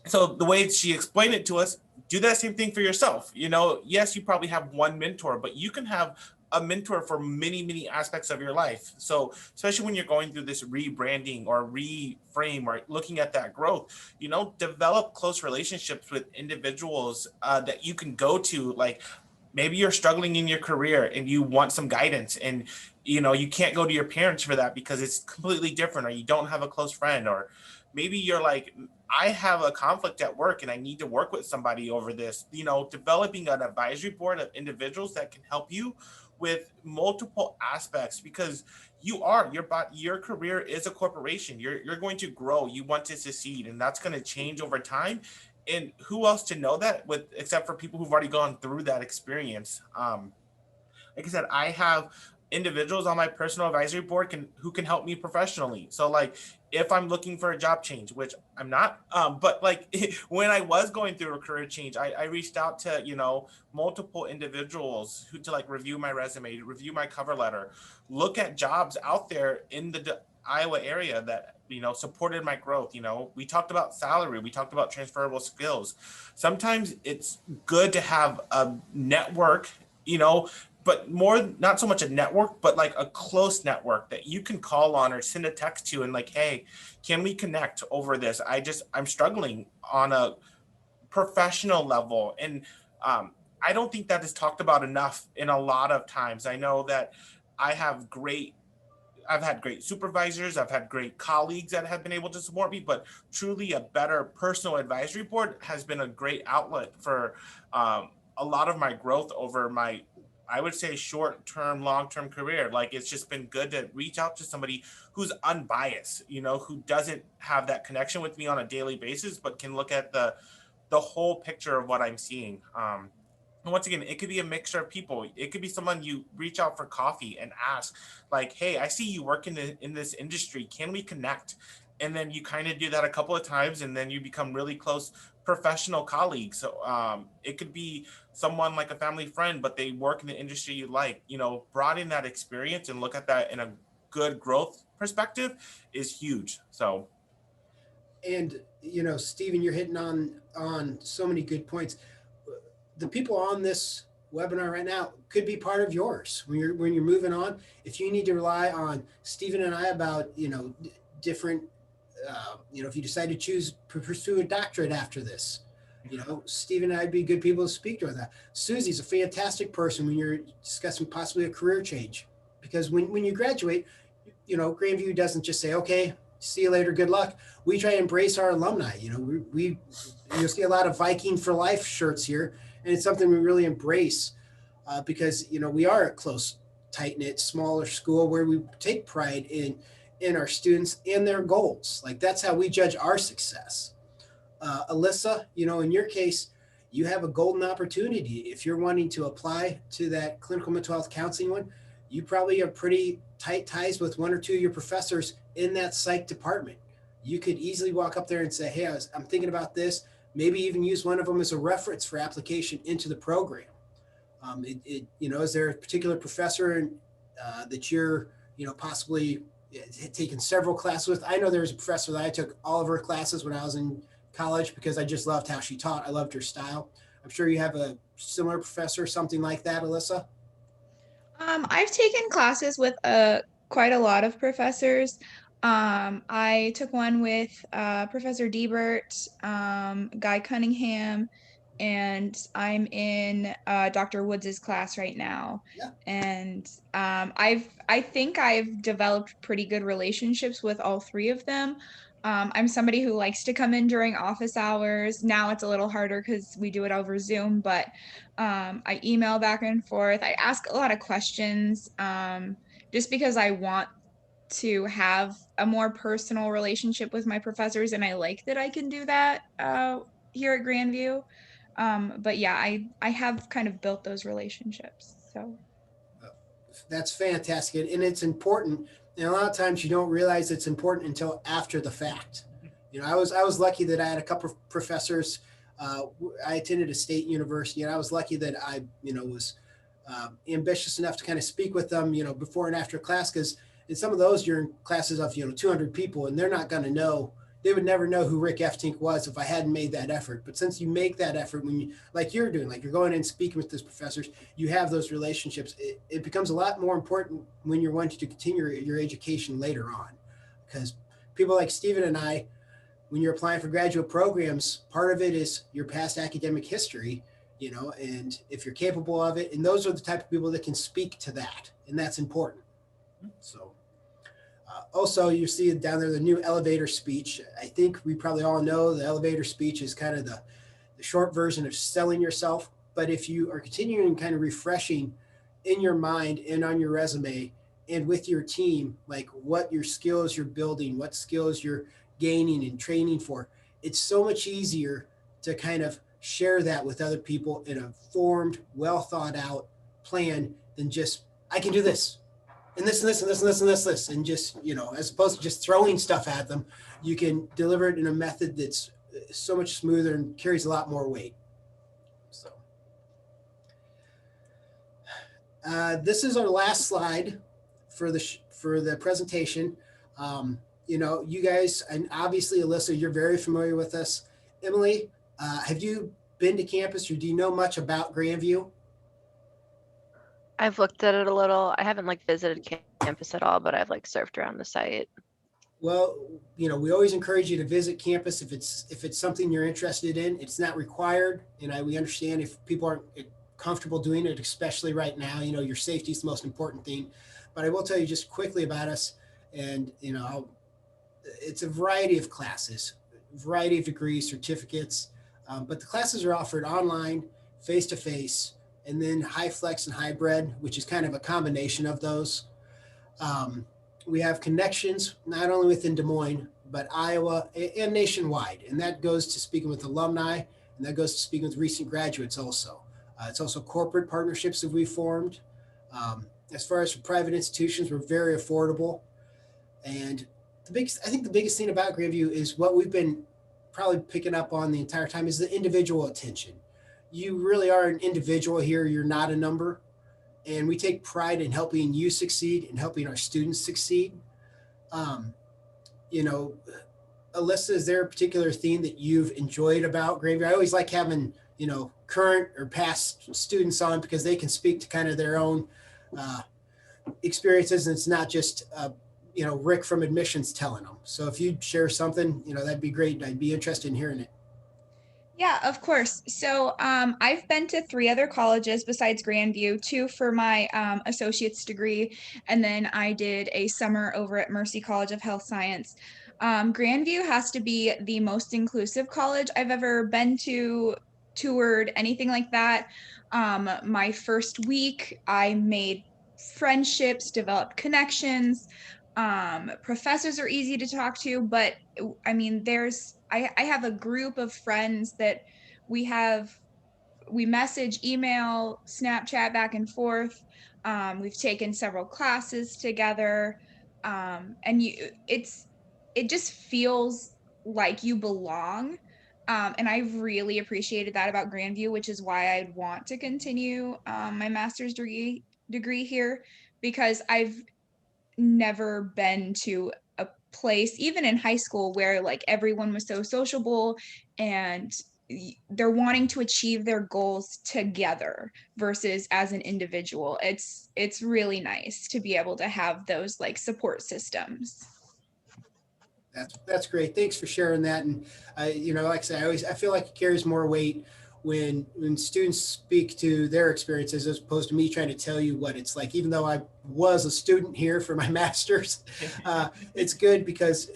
So the way she explained it to us, do that same thing for yourself. Yes, you probably have one mentor, but you can have a mentor for many, many aspects of your life. So especially when you're going through this rebranding or reframe or looking at that growth, develop close relationships with individuals that you can go to. Like maybe you're struggling in your career and you want some guidance and, you can't go to your parents for that because it's completely different, or you don't have a close friend, or maybe you're like, I have a conflict at work and I need to work with somebody over this. Developing an advisory board of individuals that can help you with multiple aspects, because your career is a corporation. You're going to grow. You want to succeed, and that's going to change over time. and who else to know that with except for people who've already gone through that experience. Like I said, I have individuals on my personal advisory board who can help me professionally. So like if I'm looking for a job change, which I'm not, but like when I was going through a career change, I reached out to, multiple individuals to like review my resume, review my cover letter, look at jobs out there in the Iowa area that, supported my growth. We talked about salary, we talked about transferable skills. Sometimes it's good to have a network, but more, not so much a network, but like a close network that you can call on or send a text to and like, hey, can we connect over this? I'm struggling on a professional level. And I don't think that is talked about enough in a lot of times. I know that I've had great supervisors, I've had great colleagues that have been able to support me, but truly a better personal advisory board has been a great outlet for a lot of my growth over my, I would say, short-term, long-term career. Like it's just been good to reach out to somebody who's unbiased, who doesn't have that connection with me on a daily basis, but can look at the whole picture of what I'm seeing. And once again, it could be a mixture of people. It could be someone you reach out for coffee and ask, like, hey, I see you work in this industry. Can we connect? And then you kind of do that a couple of times, and then you become really close professional colleagues. So it could be someone like a family friend, but they work in the industry you like. Broaden that experience and look at that in a good growth perspective is huge. So. And Stephen, you're hitting on so many good points. The people on this webinar right now could be part of yours when you're moving on. If you need to rely on Stephen and I about different if you decide to pursue a doctorate after this, Stephen and I'd be good people to speak to on that. Susie's a fantastic person when you're discussing possibly a career change, because when you graduate, Grandview doesn't just say, okay, see you later, good luck. We try to embrace our alumni. You'll see a lot of Viking for life shirts here, and it's something we really embrace because we are a close, tight-knit, smaller school where we take pride in our students and their goals. Like that's how we judge our success. Alyssa, in your case, you have a golden opportunity. If you're wanting to apply to that clinical mental health counseling one, you probably have pretty tight ties with one or two of your professors in that psych department. You could easily walk up there and say, hey, I'm thinking about this, maybe even use one of them as a reference for application into the program. Is there a particular professor that you're, possibly taken several classes with? I know there was a professor that I took all of her classes when I was in college because I just loved how she taught. I loved her style. I'm sure you have a similar professor, something like that, Alyssa. I've taken classes with quite a lot of professors. I took one with Professor Diebert, Guy Cunningham, and I'm in Dr. Woods's class right now. Yeah. And I think I've developed pretty good relationships with all three of them. I'm somebody who likes to come in during office hours. Now it's a little harder because we do it over Zoom, but I email back and forth. I ask a lot of questions just because I want to have a more personal relationship with my professors, and I like that I can do that here at Grandview. But yeah, I have kind of built those relationships. So That's fantastic, and it's important. And a lot of times you don't realize it's important until after the fact. I was lucky that I had a couple of professors. I attended a state university, and I was lucky that I was ambitious enough to kind of speak with them before and after class, because in some of those you're in classes of 200 people, and they're not going to know. They would never know who Rick Eftink was if I hadn't made that effort. But since you make that effort, when you, like you're doing, like you're going in and speaking with those professors, you have those relationships. It becomes a lot more important when you're wanting to continue your education later on, because people like Stephen and I, when you're applying for graduate programs, part of it is your past academic history, and if you're capable of it, and those are the type of people that can speak to that, and that's important. So. Also, you see down there the new elevator speech. I think we probably all know the elevator speech is kind of the short version of selling yourself. But if you are continuing kind of refreshing in your mind and on your resume and with your team, like what your skills you're building, what skills you're gaining and training for, it's so much easier to kind of share that with other people in a formed, well thought out plan than just, I can do this and this and this and this and this and this, and just, as opposed to just throwing stuff at them, you can deliver it in a method that's so much smoother and carries a lot more weight. So this is our last slide for the presentation. You guys, and obviously Alyssa, you're very familiar with us. Emily, have you been to campus, or do you know much about Grandview? I've looked at it a little. I haven't visited campus at all, but I've surfed around the site. Well, we always encourage you to visit campus if it's something you're interested in. It's not required, and we understand if people aren't comfortable doing it, especially right now. Your safety is the most important thing. But I will tell you just quickly about us, and it's a variety of classes, variety of degrees, certificates, but the classes are offered online, face-to-face, and then high flex and hybrid, which is kind of a combination of those. We have connections not only within Des Moines, but Iowa and nationwide. And that goes to speaking with alumni, and that goes to speaking with recent graduates also. It's also corporate partnerships that we formed. As far as for private institutions, we're very affordable. And I think the biggest thing about Grandview is what we've been probably picking up on the entire time is the individual attention. You really are an individual here. You're not a number. And we take pride in helping you succeed and helping our students succeed. Alyssa, is there a particular theme that you've enjoyed about Grandview? I always like having, current or past students on because they can speak to kind of their own experiences. And it's not just, Rick from admissions telling them. So if you'd share something, that'd be great. I'd be interested in hearing it. Yeah, of course. So I've been to 3 other colleges besides Grandview, 2 for my associate's degree, and then I did a summer over at Mercy College of Health Science. Grandview has to be the most inclusive college I've ever been to, toured, anything like that. My first week, I made friendships, developed connections. Professors are easy to talk to, but I mean, I have a group of friends that we message, email, Snapchat back and forth. We've taken several classes together. And it just feels like you belong. And I really appreciated that about Grandview, which is why I'd want to continue my master's degree here, because I've never been to a place, even in high school, where everyone was so sociable and they're wanting to achieve their goals together versus as an individual. It's really nice to be able to have those support systems. That's great. Thanks for sharing that. And like I said, I feel like it carries more weight when students speak to their experiences as opposed to me trying to tell you what it's like. Even though I was a student here for my master's, it's good because,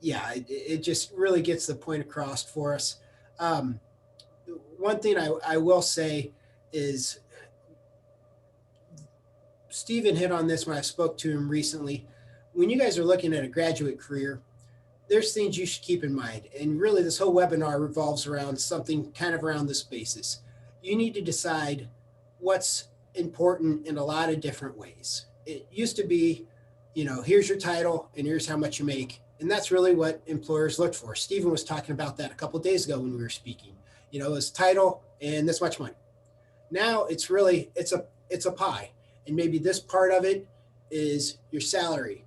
it just really gets the point across for us. One thing I will say is Stephen hit on this when I spoke to him recently. When you guys are looking at a graduate career, there's things you should keep in mind. And really this whole webinar revolves around something kind of around this basis. You need to decide what's important in a lot of different ways. It used to be, here's your title and here's how much you make. And that's really what employers look for. Stephen was talking about that a couple of days ago when we were speaking, his title and this much money. Now it's really, it's a pie. And maybe this part of it is your salary.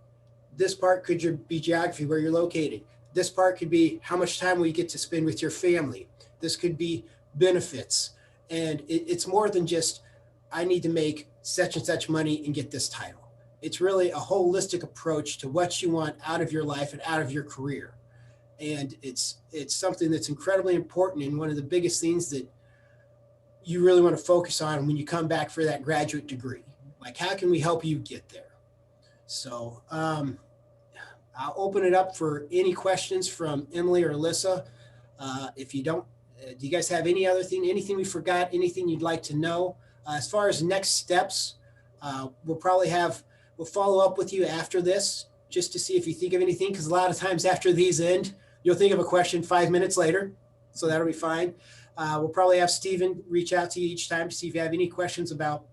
This part could be geography, where you're located. This part could be how much time will you get to spend with your family. This could be benefits. And it's more than just, I need to make such and such money and get this title. It's really a holistic approach to what you want out of your life and out of your career. And it's something that's incredibly important and one of the biggest things that you really want to focus on when you come back for that graduate degree. Like, how can we help you get there? So I'll open it up for any questions from Emily or Alyssa. If you don't, do you guys have anything we forgot, anything you'd like to know? As far as next steps, we'll follow up with you after this just to see if you think of anything, because a lot of times after these end, you'll think of a question 5 minutes later. So that'll be fine. We'll probably have Stephen reach out to you each time to see if you have any questions about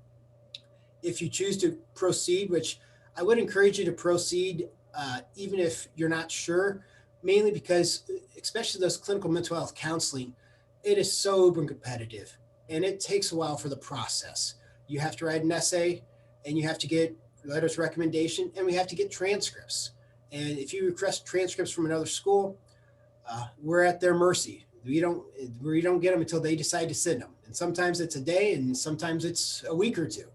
if you choose to proceed, which I would encourage you to proceed even if you're not sure, mainly because especially those clinical mental health counseling, it is so uber competitive and it takes a while for the process. You have to write an essay and you have to get letters of recommendation and we have to get transcripts. And if you request transcripts from another school, we're at their mercy. We don't get them until they decide to send them. And sometimes it's a day and sometimes it's a week or two.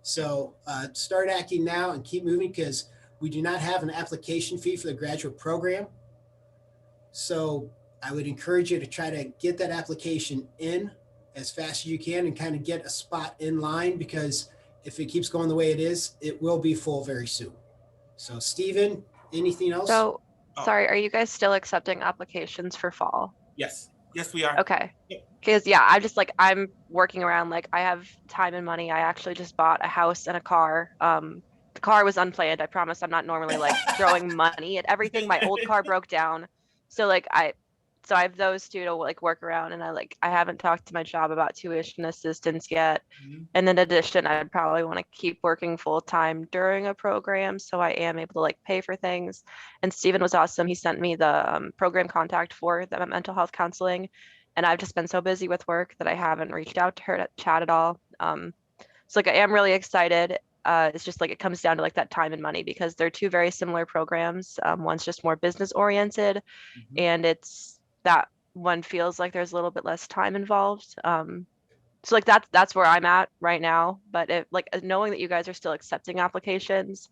So start acting now and keep moving because we do not have an application fee for the graduate program. So I would encourage you to try to get that application in as fast as you can and kind of get a spot in line, because if it keeps going the way it is, it will be full very soon. So Stephen, anything else? So, Oh. sorry, are you guys still accepting applications for fall? Yes, we are. Okay. Yeah. Because yeah, I'm working around, like I have time and money. I actually just bought a house and a car. The car was unplanned. I promise I'm not normally like throwing money at everything. My old car broke down. So I have those two to like work around, and I haven't talked to my job about tuition assistance yet. Mhm. And in addition, I'd probably want to keep working full time during a program so I am able to like pay for things. And Steven was awesome. He sent me the program contact for the mental health counseling. And I've just been so busy with work that I haven't reached out to her to chat at all. So like I am really excited. It's just like it comes down to like that time and money because they're two very similar programs. One's just more business oriented, Mhm. and it's that one feels like there's a little bit less time involved. So like that's where I'm at right now. But if like knowing that you guys are still accepting applications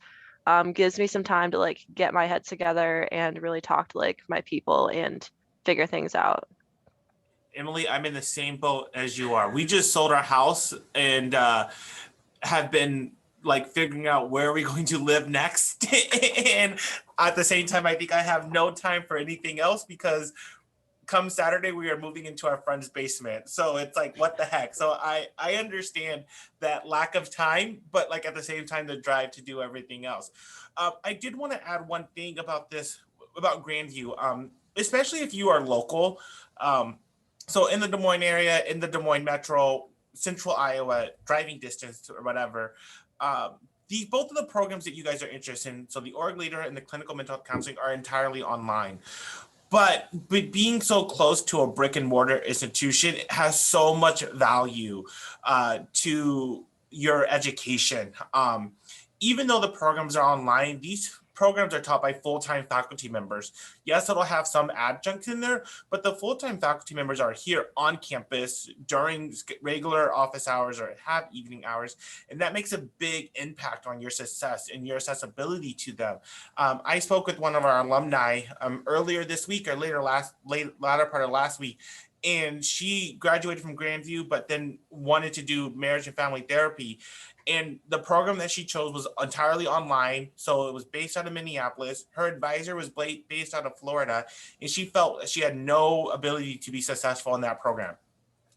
gives me some time to like get my head together and really talk to like my people and figure things out. Emily, I'm in the same boat as you are. We just sold our house and have been like figuring out where are we going to live next. And at the same time, I think I have no time for anything else because come Saturday, we are moving into our friend's basement. So it's like, what the heck? So I understand that lack of time, but like at the same time, the drive to do everything else. I did want to add one thing about this, about Grandview, especially if you are local. So in the Des Moines area, in the Des Moines Metro, Central Iowa, driving distance or whatever, both of the programs that you guys are interested in, so the org leader and the clinical mental health counseling, are entirely online. But being so close to a brick and mortar institution has so much value to your education. Even though the programs are online, these programs are taught by full-time faculty members. Yes, it'll have some adjuncts in there, but the full-time faculty members are here on campus during regular office hours or have evening hours, and that makes a big impact on your success and your accessibility to them. I spoke with one of our alumni earlier this week or latter part of last week, and she graduated from Grandview, but then wanted to do marriage and family therapy. And the program that she chose was entirely online. So it was based out of Minneapolis. Her advisor was based out of Florida. And she felt she had no ability to be successful in that program.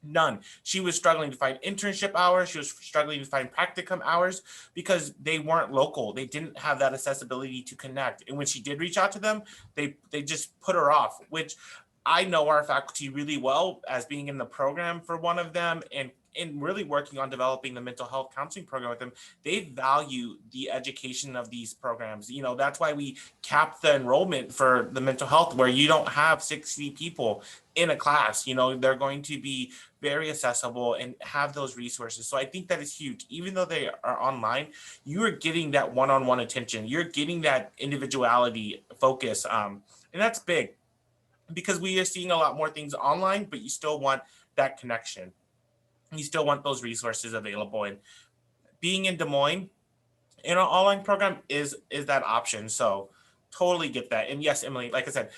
None. She was struggling to find internship hours. She was struggling to find practicum hours because they weren't local. They didn't have that accessibility to connect. And when she did reach out to them, they just put her off, which I know our faculty really well as being in the program for one of them and really working on developing the mental health counseling program with them. They value the education of these programs. You know, that's why we cap the enrollment for the mental health, where you don't have 60 people in a class. You know, they're going to be very accessible and have those resources. So I think that is huge. Even though they are online, you are getting that one-on-one attention. You're getting that individuality focus. And that's big because we are seeing a lot more things online, but you still want that connection. You still want those resources available, and being in Des Moines in an online program is that option. So totally get that. And yes, Emily, like I said,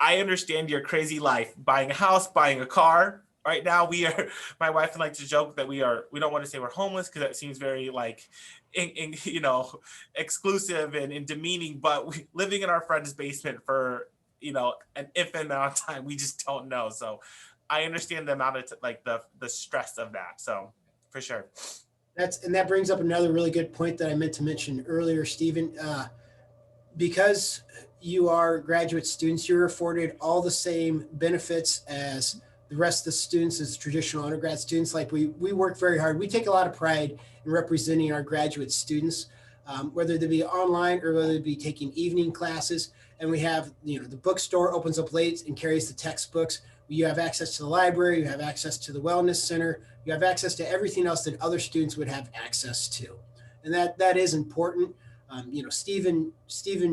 I understand your crazy life, buying a house, buying a car. Right now we are, my wife and I like to joke that we don't want to say we're homeless because that seems very like you know, exclusive and demeaning, but living in our friend's basement for, you know, an infinite amount of time, we just don't know. So I understand the amount of like the stress of that. So for sure. That brings up another really good point that I meant to mention earlier, Stephen. Because you are graduate students, you're afforded all the same benefits as the rest of the students as traditional undergrad students. Like we work very hard. We take a lot of pride in representing our graduate students, whether they be online or whether they be taking evening classes. And we have, the bookstore opens up late and carries the textbooks. You have access to the library, you have access to the wellness center, you have access to everything else that other students would have access to. And that is important. Stephen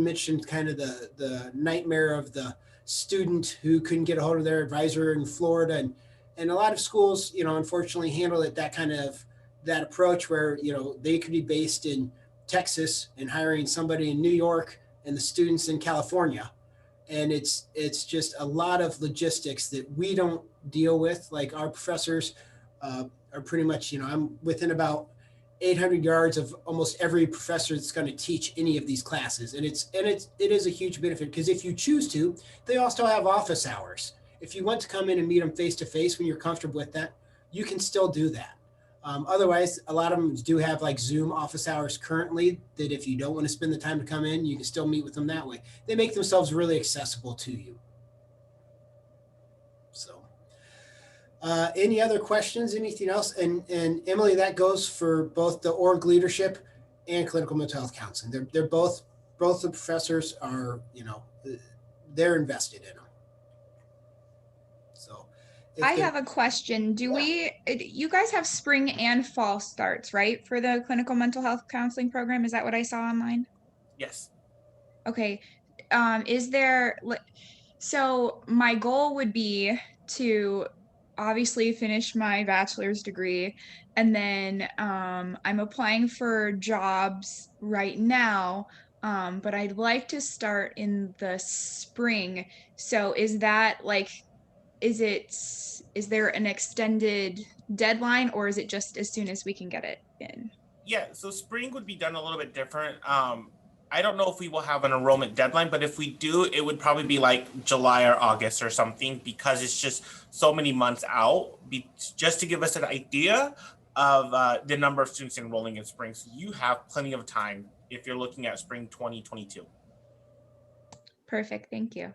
mentioned kind of the nightmare of the student who couldn't get a hold of their advisor in Florida. And a lot of schools, unfortunately handle it that approach where, they could be based in Texas and hiring somebody in New York and the students in California. And it's just a lot of logistics that we don't deal with. Like our professors are pretty much, I'm within about 800 yards of almost every professor that's going to teach any of these classes. And it is a huge benefit because if you choose to, they also have office hours. If you want to come in and meet them face to face when you're comfortable with that, you can still do that. Otherwise, a lot of them do have like Zoom office hours currently that if you don't want to spend the time to come in, you can still meet with them that way. They make themselves really accessible to you. So any other questions, anything else? And Emily, that goes for both the org leadership and clinical mental health counseling. They're both the professors are, they're invested in them. So I have a question. You guys have spring and fall starts, right? For the clinical mental health counseling program? Is that what I saw online? Yes. Okay. So my goal would be to obviously finish my bachelor's degree, and then I'm applying for jobs right now, but I'd like to start in the spring. So is there an extended deadline, or is it just as soon as we can get it in? Yeah, so spring would be done a little bit different. I don't know if we will have an enrollment deadline, but if we do, it would probably be like July or August or something, because it's just so many months out, just to give us an idea of the number of students enrolling in spring. So you have plenty of time if you're looking at spring 2022. Perfect, thank you.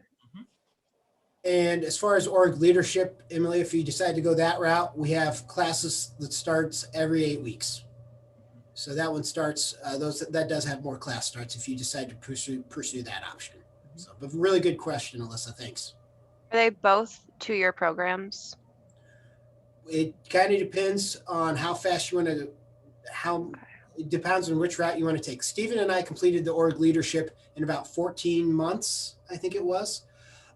And as far as org leadership, Emily, if you decide to go that route, we have classes that starts every 8 weeks. So that one starts, that does have more class starts if you decide to pursue that option. So, but really good question, Alyssa, thanks. Are they both 2-year programs? It kind of depends on how fast you want to, it depends on which route you want to take. Stephen and I completed the org leadership in about 14 months, I think it was.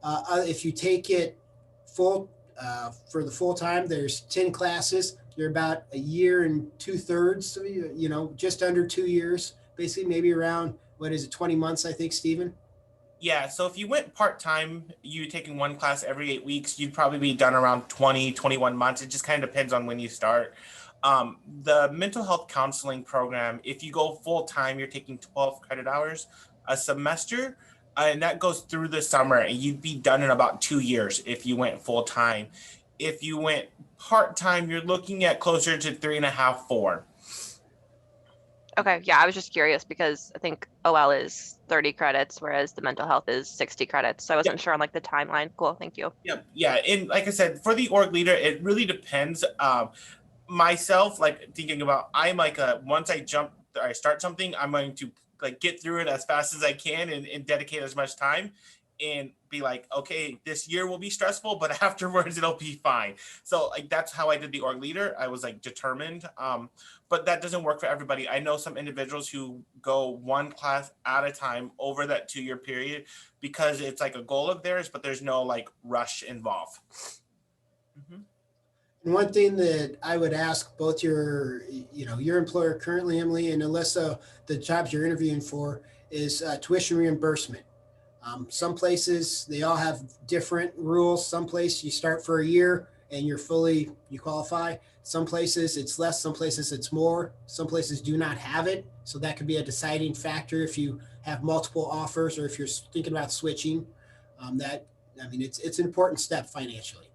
If you take it full, for the full time, there's 10 classes. You're about a year and 2/3, so, just under 2 years, basically maybe around, 20 months, I think, Stephen? Yeah, so if you went part-time, you taking one class every 8 weeks, you'd probably be done around 20, 21 months. It just kind of depends on when you start. The mental health counseling program, if you go full-time, you're taking 12 credit hours a semester, and that goes through the summer, and you'd be done in about 2 years if you went full-time. If you went part-time, you're looking at closer to 3.5, 4. Okay, yeah, I was just curious because I think OL is 30 credits, whereas the mental health is 60 credits. So I wasn't sure on like the timeline. Cool, thank you. Yeah, and like I said, for the org leader, it really depends. Myself, like thinking about, I'm like once I start something, I'm going to like get through it as fast as I can and dedicate as much time and be like, okay, this year will be stressful, but afterwards it'll be fine. So like that's how I did the org leader. I was like determined, but that doesn't work for everybody. I know some individuals who go one class at a time over that 2-year period because it's like a goal of theirs, but there's no like rush involved. And one thing that I would ask both your employer currently, Emily, and Alyssa, the jobs you're interviewing for, is tuition reimbursement. Some places, they all have different rules. Some places you start for a year and you qualify. Some places it's less, some places it's more. Some places do not have it. So that could be a deciding factor if you have multiple offers or if you're thinking about switching. It's an important step financially.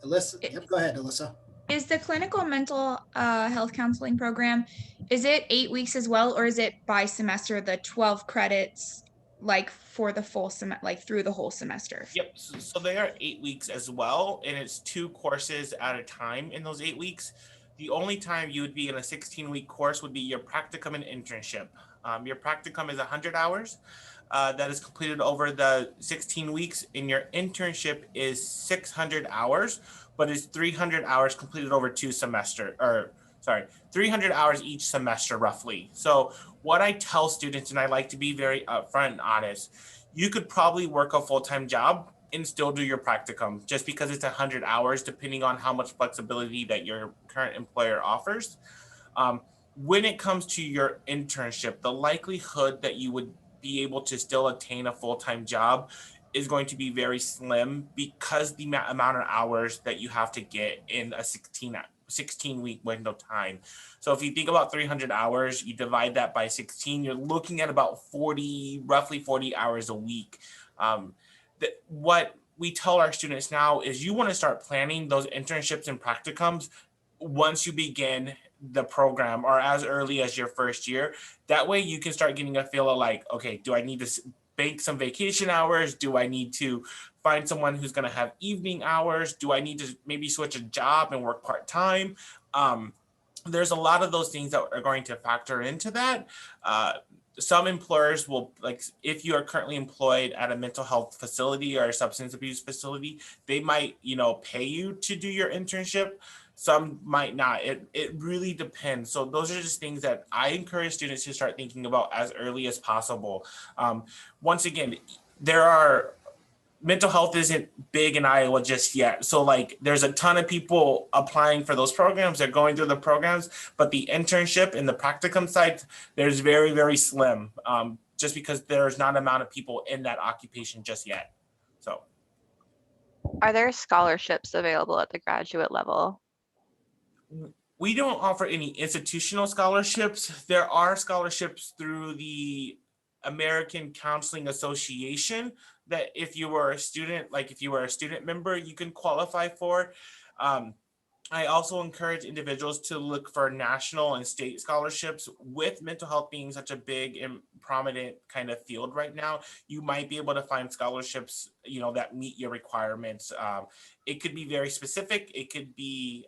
Alyssa, go ahead, Alyssa. Is the clinical mental health counseling program, is it 8 weeks as well, or is it by semester, the 12 credits like for the full like through the whole semester? Yep. So they are 8 weeks as well, and it's 2 courses at a time in those 8 weeks. The only time you would be in a 16-week course would be your practicum and internship. Your practicum is 100 hours. That is completed over the 16 weeks, and your internship is 600 hours, but it's 300 hours completed over 300 hours each semester roughly. So what I tell students, and I like to be very upfront and honest, you could probably work a full-time job and still do your practicum just because it's 100 hours, depending on how much flexibility that your current employer offers. When it comes to your internship, the likelihood that you would be able to still attain a full-time job is going to be very slim because the amount of hours that you have to get in a 16-week window time. So if you think about 300 hours, you divide that by 16, you're looking at about roughly 40 hours a week. What we tell our students now is you want to start planning those internships and practicums once you begin the program or as early as your first year. That way you can start getting a feel of like, okay, do I need to bank some vacation hours? Do I need to find someone who's going to have evening hours? Do I need to maybe switch a job and work part-time? There's a lot of those things that are going to factor into that. Some employers will, like if you are currently employed at a mental health facility or a substance abuse facility, they might, pay you to do your internship. Some might not. It really depends. So those are just things that I encourage students to start thinking about as early as possible. Once again, mental health isn't big in Iowa just yet. So like there's a ton of people applying for those programs. They're going through the programs, but the internship and the practicum side, there's very, very slim, just because there's not an amount of people in that occupation just yet. So. Are there scholarships available at the graduate level? We don't offer any institutional scholarships. There are scholarships through the American Counseling Association that if you were a student, like if you were a student member, you can qualify for. I also encourage individuals to look for national and state scholarships. With mental health being such a big and prominent kind of field right now, you might be able to find scholarships, that meet your requirements. It could be very specific. It could be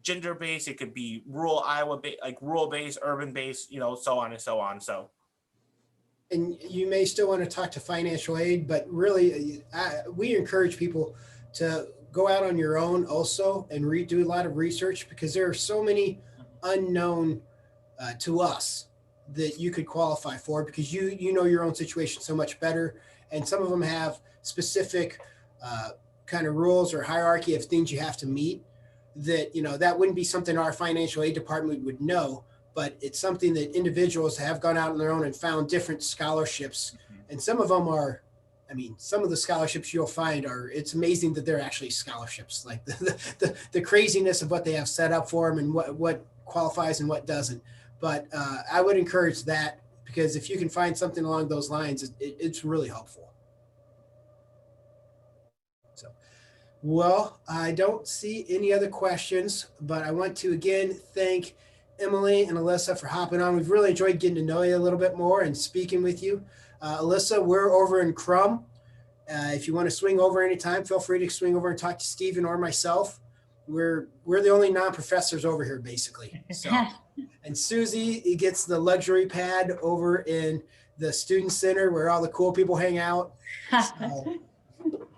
gender-based. It could be rural Iowa, like rural-based, urban-based, so on and so on. So. And you may still want to talk to financial aid, but really, we encourage people to go out on your own also and do a lot of research, because there are so many unknown to us that you could qualify for, because you know your own situation so much better. And some of them have specific kind of rules or hierarchy of things you have to meet that, that wouldn't be something our financial aid department would know. But it's something that individuals have gone out on their own and found different scholarships. And some of them are, some of the scholarships you'll find it's amazing that they're actually scholarships, like the craziness of what they have set up for them and what qualifies and what doesn't. But I would encourage that, because if you can find something along those lines, it's really helpful. So, well, I don't see any other questions, but I want to again thank Emily and Alyssa for hopping on. We've really enjoyed getting to know you a little bit more and speaking with you. Alyssa, we're over in Crum. If you want to swing over anytime, feel free to swing over and talk to Stephen or myself. We're the only non-professors over here, basically. So, and Susie gets the luxury pad over in the student center where all the cool people hang out. So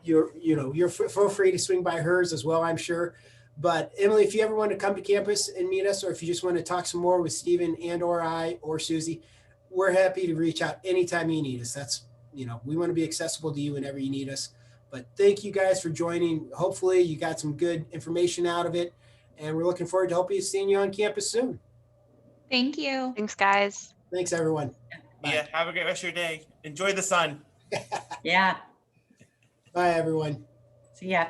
you're feel free to swing by hers as well, I'm sure. But Emily, if you ever want to come to campus and meet us, or if you just want to talk some more with Stephen and or I or Susie, we're happy to reach out anytime you need us. That's, we want to be accessible to you whenever you need us. But thank you guys for joining. Hopefully you got some good information out of it, and we're looking forward to hopefully seeing you on campus soon. Thank you. Thanks, guys. Thanks, everyone. Bye. Yeah, have a great rest of your day. Enjoy the sun. Yeah. Bye, everyone. See ya.